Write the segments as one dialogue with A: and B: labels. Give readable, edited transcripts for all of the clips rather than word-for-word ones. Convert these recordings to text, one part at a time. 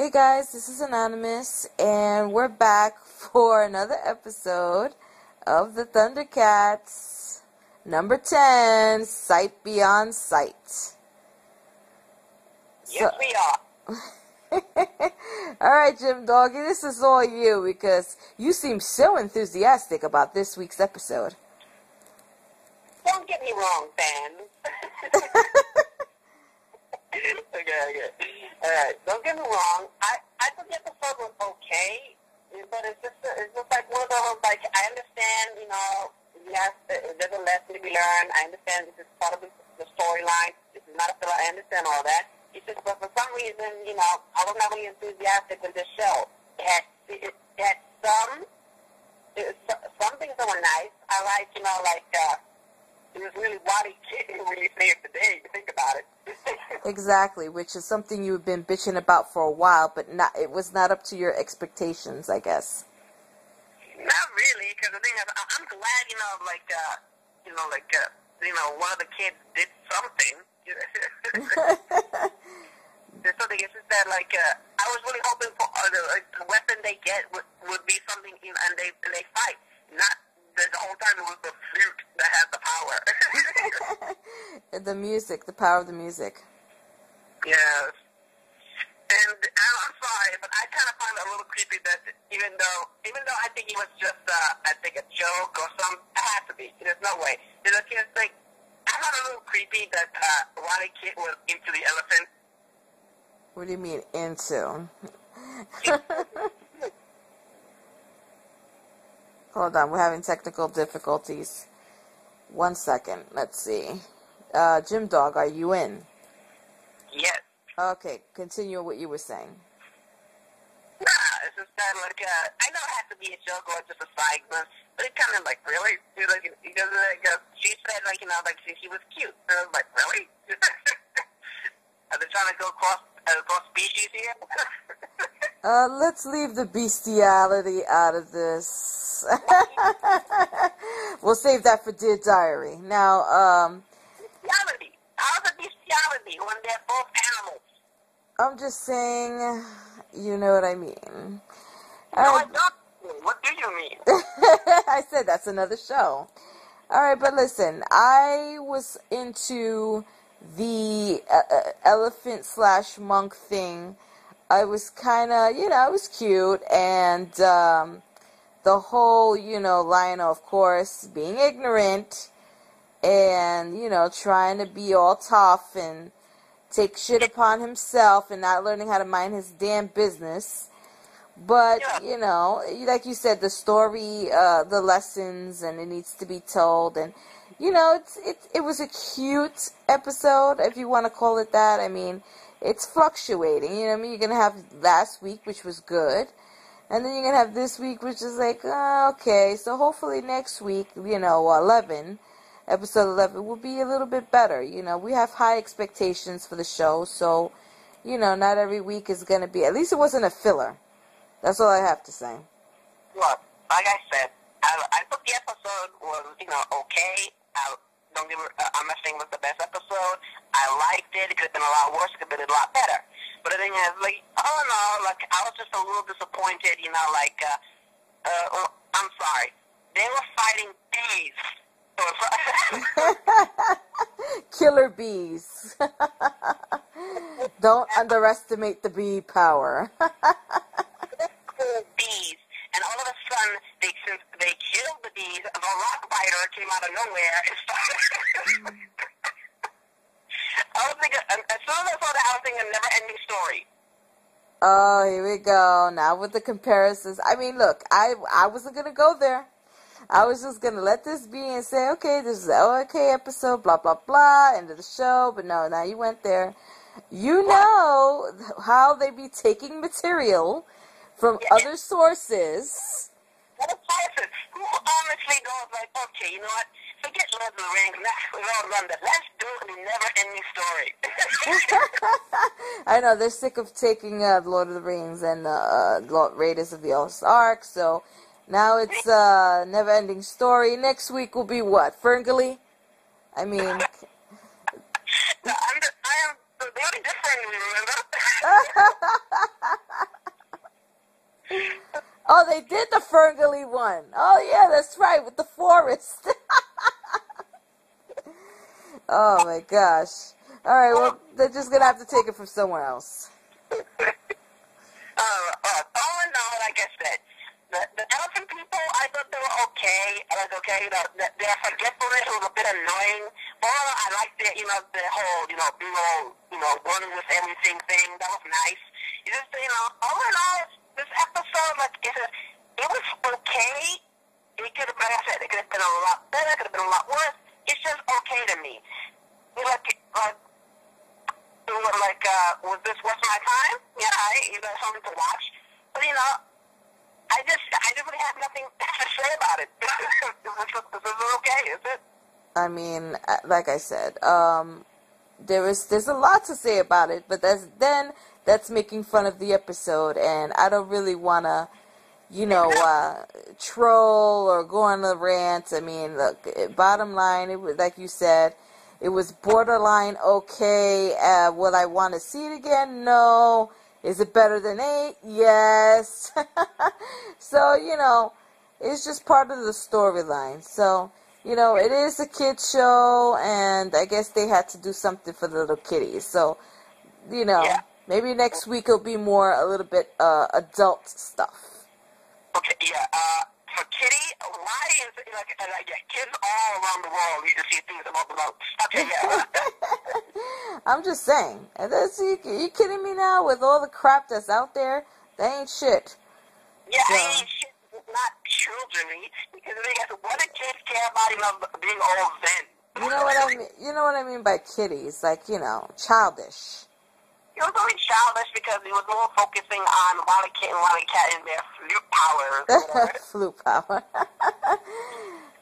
A: Hey guys, this is Anonymous, and we're back for another episode of the Thundercats, number 10, Sight Beyond Sight.
B: Yes, we are.
A: Alright, Jim Doggy, this is all you, because you seem so enthusiastic about this week's episode.
B: Don't get me wrong, fans. Okay. Alright, don't get me wrong. I thought the episode was okay, but it's just like one of those, like, I understand, yes, there's a lesson to be learned. I understand this is part of the storyline. This is not a filler. I understand all that. It's just, but for some reason, I was not really enthusiastic with this show. It had some things that were nice. I like, it was really Waddy Kid when you say it today, to think about it.
A: Exactly, which is something you've been bitching about for a while, but it was not up to your expectations, I guess.
B: Not really, because the thing is, I'm glad, one of the kids did something. There's something, it's just that, I was really hoping for the weapon they get would be something, and they fight. Not the whole time it was the flute that had the power.
A: The music, the power of the music.
B: Yes. And I'm sorry, but I kind of find it a little creepy that even though I think he was just a joke or something, it had to be. There's no way. There's I found it a little creepy that Waddy Kid was into the elephant.
A: What do you mean into? Hold on, we're having technical difficulties. 1 second. Let's see. Jim Dog, are you in?
B: Yes.
A: Okay, continue what you were saying.
B: Nah, it's just kind of I know it has to be a joke or just a segment, but it kind of really? Because she said, she was cute. And I was like, really? Are they trying to go cross species here?
A: Let's leave the bestiality out of this. We'll save that for Dear Diary. Now,
B: Bestiality. How's a bestiality when they're both animals?
A: I'm just saying, you know what I mean.
B: No, I don't. What do you mean?
A: I said that's another show. Alright, but listen, I was into the elephant/monk thing. I was kind of, it was cute, and the whole, Lionel, of course, being ignorant, and, trying to be all tough and take shit upon himself and not learning how to mind his damn business. But, like you said, the story, the lessons, and it needs to be told, and, it was a cute episode, if you want to call it that. I mean, it's fluctuating, You're going to have last week, which was good, and then you're going to have this week, which is okay, so hopefully next week, episode 11 will be a little bit better. We have high expectations for the show, so, not every week is going to be, at least it wasn't a filler. That's all I have to say.
B: Look, like I said, I thought the episode was, okay. I'm not saying it was the best episode. I liked it. It could have been a lot worse. It could have been a lot better. But the thing is, I was just a little disappointed, I'm sorry. They were fighting bees.
A: Killer bees. Don't underestimate the bee power.
B: Bees. And all of a sudden, since they killed the bees, the rock biter came out of nowhere and started. I was thinking, as soon as I saw that, I was thinking a never-ending story.
A: Oh, here we go. Now with the comparisons. I mean, look, I wasn't going to go there. I was just going to let this be and say, okay, this is an okay episode, blah, blah, blah, end of the show. But no, now you went there. You know how they be taking material from other sources.
B: Other sources who honestly goes okay, you know what? Forget Lord of the Rings. We've all done that. Let's do a never-ending story.
A: I know, they're sick of taking Lord of the Rings and Raiders of the Lost Ark, so now it's a never-ending story. Next week will be what? Ferngully? I mean...
B: I am the only difference, remember?
A: they did the Ferngully one. Oh, yeah, that's right, with the forest. Oh, my gosh. All right, well, they're just going to have to take it from somewhere else.
B: All in all, like I said, the elephant people, I thought they were okay. I was okay. Their forgetfulness was a bit annoying. But I liked the whole, being all, one with everything thing. That was nice. You just, all in all, this episode, it was okay. It could have, like I said, it could have been a lot better. It could have been a lot worse. It's just okay to me. Was this worth my time? Yeah, that's something to watch. But, I just really have nothing to say about it. This is okay, is it?
A: I mean, like I said, there's a lot to say about it, but that's making fun of the episode, and I don't really want to, troll or go on a rant. I mean, look, bottom line, it was like you said, it was borderline okay. Will I want to see it again? No. Is it better than 8? Yes. So, it's just part of the storyline. So, it is a kid's show, and I guess they had to do something for the little kiddies. So, maybe next week it'll be a little bit adult stuff.
B: Okay, yeah. For Kitty, why is it kids all around the world need to see things about the boats? Okay, yeah.
A: I'm just saying. You kidding me now? With all the crap that's out there, they ain't shit.
B: Yeah, so. I ain't shit. Not children, because what do kids care about being old then?
A: You know what I mean? You know what I mean by kitties, childish.
B: It was only childish because he was more focusing on Wally Kit and Wally Cat and their flute powers.
A: Flute power.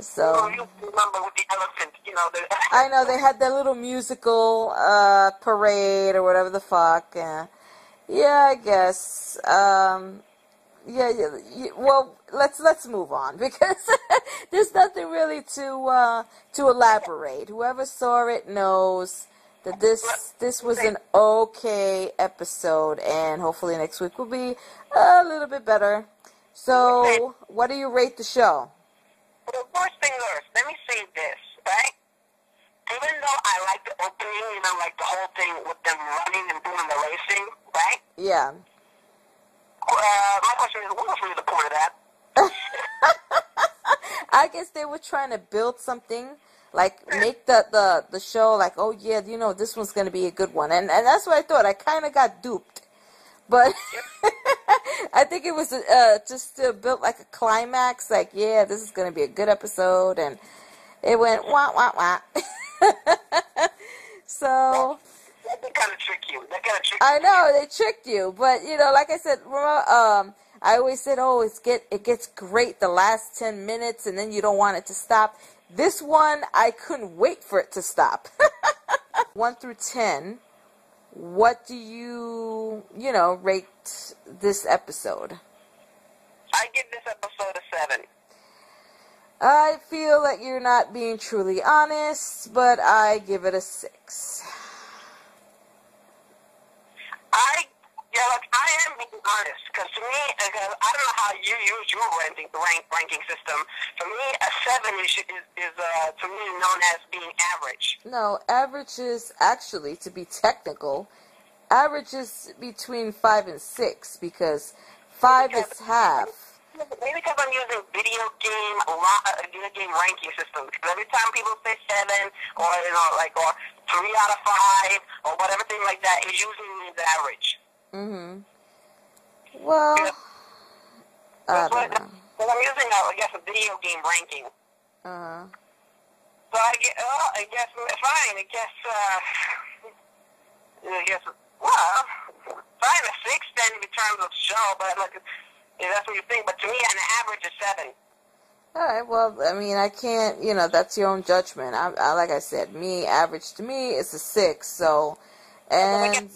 A: So.
B: You remember with the elephant,
A: I know, they had their little musical parade or whatever the fuck. Yeah, I guess. Yeah. Well, let's move on because there's nothing really to elaborate. Whoever saw it knows that this was an okay episode, and hopefully next week will be a little bit better. So, what do you rate the show?
B: Well, first thing first, let me say this, right? Even though I like the opening, the whole thing with them running and doing the racing, right?
A: Yeah.
B: My question is, what was really the point of that?
A: I guess they were trying to build something, make the show oh yeah, this one's going to be a good one. And that's what I thought. I kind of got duped. But I think it was just built like a climax, yeah, this is going to be a good episode. And it went wah, wah, wah. So...
B: They kind of trick you.
A: I know, they tricked you. But, like I said, I always said, it gets great the last 10 minutes, and then you don't want it to stop. This one, I couldn't wait for it to stop. 1 through 10, what do you, rate this episode?
B: I give this episode a 7.
A: I feel that you're not being truly honest, but I give it a 6.
B: I am being honest, because to me, I don't know how you use your ranking system. For me, a 7 is to me known as being average.
A: No, average is actually, to be technical, average is between 5 and 6, because 5 is half.
B: Maybe because I'm using video game ranking systems. Because every time people say 7, or or 3 out of 5, or whatever thing like that, it usually means average.
A: Well, I don't know.
B: Well, I'm using, a video game ranking. So I guess, fine. Well, fine, a 6 then in terms of show, but that's what you think. But to me, an average is 7.
A: All right, well, I mean, I can't, that's your own judgment. I like I said, average to me is a 6, so, and,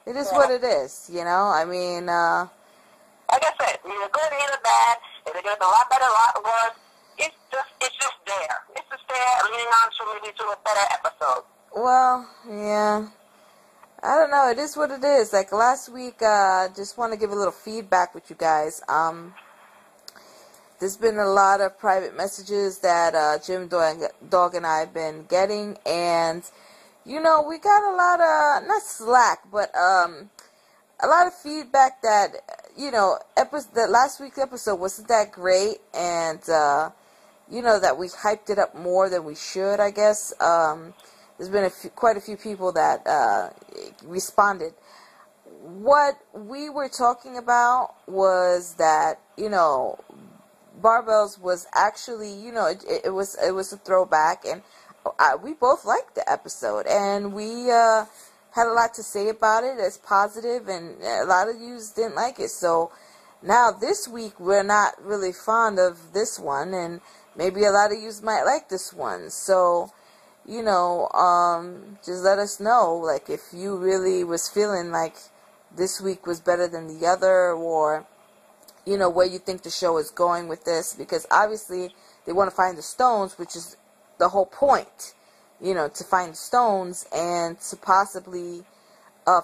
A: it is what it is, I mean,
B: like I said, neither good, neither bad. If it gets a lot better, a lot worse, it's just there. It's just there, leading on to maybe to a better episode.
A: Well, yeah. I don't know. It is what it is. Like last week, just want to give a little feedback with you guys. There's been a lot of private messages that Jim Dog and I have been getting, and we got a lot of not slack, but a lot of feedback that that last week's episode wasn't that great, and that we hyped it up more than we should. I guess there's been quite a few people that responded. What we were talking about was that Barbells was actually, it was a throwback, and we both liked the episode, and we had a lot to say about it as positive, and a lot of you didn't like it. So now this week we're not really fond of this one, and maybe a lot of you might like this one. So just let us know, like, if you really was feeling like this week was better than the other, or where you think the show is going with this, because obviously they want to find the stones, which is the whole point, to find the stones and to possibly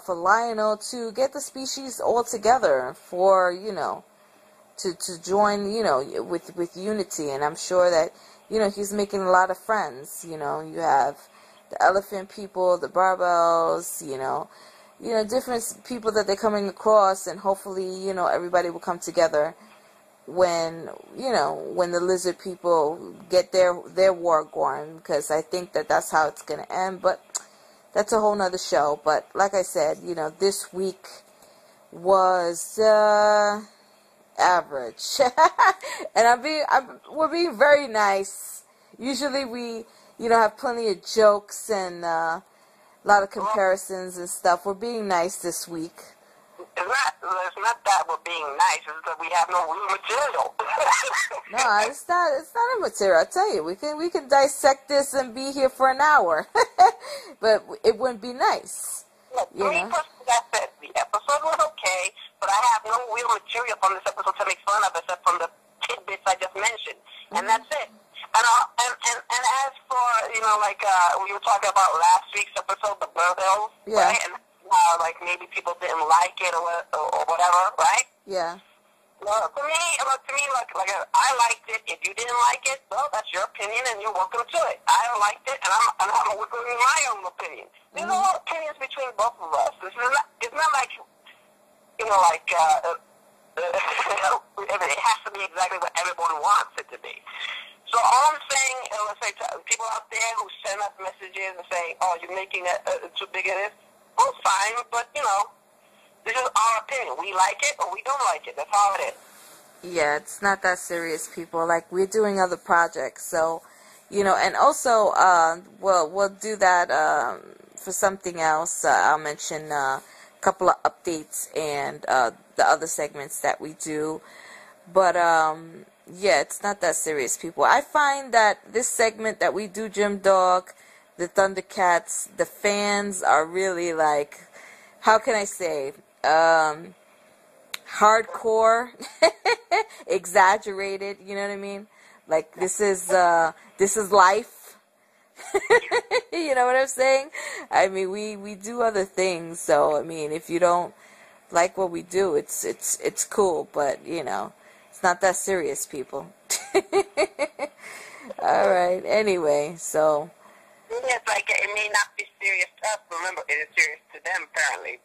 A: for Lionel to get the species all together for to join with unity. And I'm sure that he's making a lot of friends. You have the elephant people, the Barbells, different people that they're coming across, and hopefully, everybody will come together when the lizard people get their war going, because I think that that's how it's going to end, but that's a whole nother show. But like I said, this week was average. And we're being very nice. Usually we, have plenty of jokes and a lot of comparisons and stuff. We're being nice this week.
B: It's not that we're being nice. It's that we have no real material.
A: No, it's not a material. I tell you, we can dissect this and be here for an hour, but it wouldn't be nice.
B: Look, me personally, I said the episode was okay, but I have no real material from this episode to make fun of, except from the tidbits I just mentioned, and that's it. And as for we were talking about last week's episode, the Barbells,
A: yeah.
B: Right? And like maybe people didn't like it or whatever, right?
A: Yeah.
B: Well, to me, I liked it. If you didn't like it, well, that's your opinion, and you're welcome to it. I liked it, and I'm working with my own opinion. There's a lot of opinions between both of us. It's not like it has to be exactly what everyone wants it to be. So all I'm saying, let's say to people out there who send us messages and say, "Oh, you're making it too big of this." Well, fine, but this is our opinion. We like it or we don't like it. That's how it is.
A: Yeah, it's not that serious, people. Like, we're doing other projects, so and also we'll do that for something else. I'll mention a couple of updates and the other segments that we do. But yeah, it's not that serious, people. I find that this segment that we do, Jim Dog, the Thundercats, the fans are really, like, how can I say, hardcore, exaggerated, you know what I mean? Like, this is life. You know what I'm saying? I mean, we do other things, so I mean, if you don't like what we do, it's cool, but it's not that serious, people. All right. Anyway, so.
B: It's like it may not be serious to us, but remember, it is serious to them, apparently.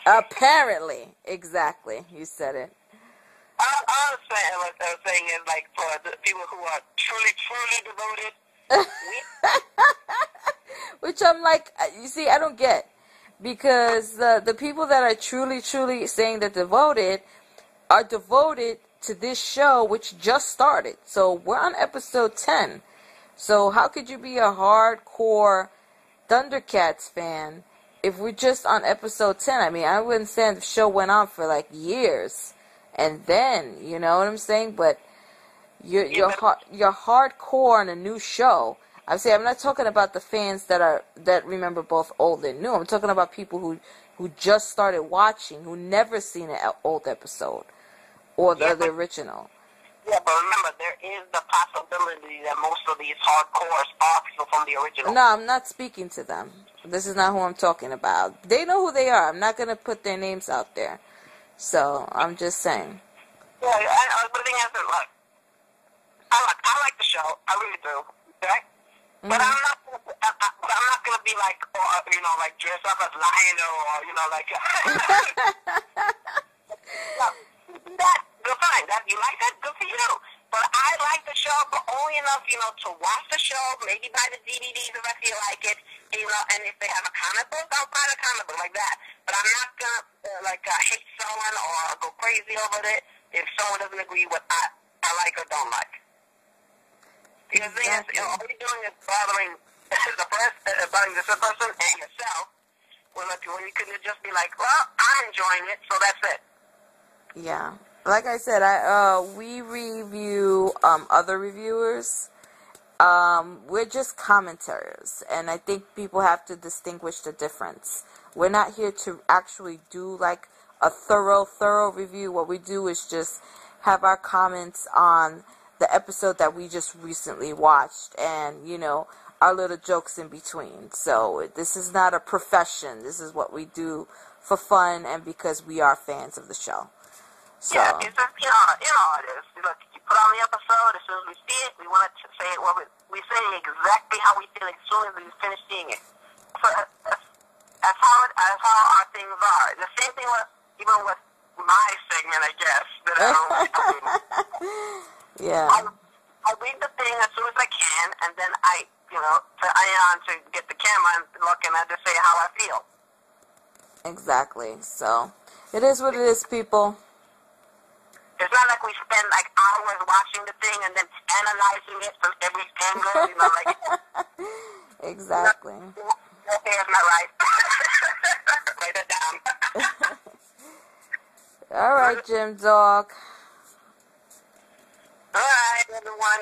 A: Apparently. Exactly. You said it.
B: What I was saying is, like, for the people who are truly, truly devoted.
A: Which I'm like, you see, I don't get. Because the people that are truly, truly saying they're devoted are devoted to this show, which just started. So we're on episode 10. So how could you be a hardcore Thundercats fan if we're just on episode 10? I mean, I wouldn't say the show went on for like years, and then, you know what I'm saying? But you're hardcore on a new show. I'm not talking about the fans that remember both old and new. I'm talking about people who just started watching, who never seen an old episode or the original.
B: Yeah, but remember, there is the possibility that most of these hardcores are people from the original.
A: No, I'm not speaking to them. This is not who I'm talking about. They know who they are. I'm not going to put their names out there. So, I'm just saying.
B: Yeah, but the thing is, look, I like the show. I really do. Okay? Mm-hmm. But I'm not gonna be like, like dress up as Lion or like. That good, fine. That you like that, good for you. But I like the show, but only enough, to watch the show. Maybe buy the DVDs if I feel like it. And if they have a comic book, I'll buy the comic book like that. But I'm not gonna hate someone or go crazy over it if someone doesn't agree with what I like or don't like. Because the thing is, all you're doing is bothering bothering this person and yourself. When you could just be like, well, I'm enjoying it, so that's it.
A: Yeah. Like I said, we review other reviewers. We're just commentators, and I think people have to distinguish the difference. We're not here to actually do like a thorough review. What we do is just have our comments on the episode that we just recently watched, and our little jokes in between. So this is not a profession. This is what we do for fun and because we are fans of the show. So.
B: Yeah, it's just, how it is. Look, you put on the episode, as soon as we see it, we want to say it. Well, we say exactly how we feel as soon as we finish seeing it. So that's how our things are. The same thing even with my segment, I guess. That
A: yeah.
B: I read the thing as soon as I can, and then I to get the camera and look, and I just say how I feel.
A: Exactly. So it is what it is, people.
B: It's not like we spend like hours watching the thing and then analyzing it from every angle, like.
A: Exactly.
B: Okay, it's not right. Write that down.
A: All right, Jim Dog.
B: All right, everyone.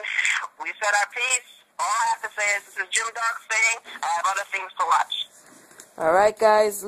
B: We said our piece. All I have to say is this is Jim Dog saying I have other things to watch.
A: All right, guys.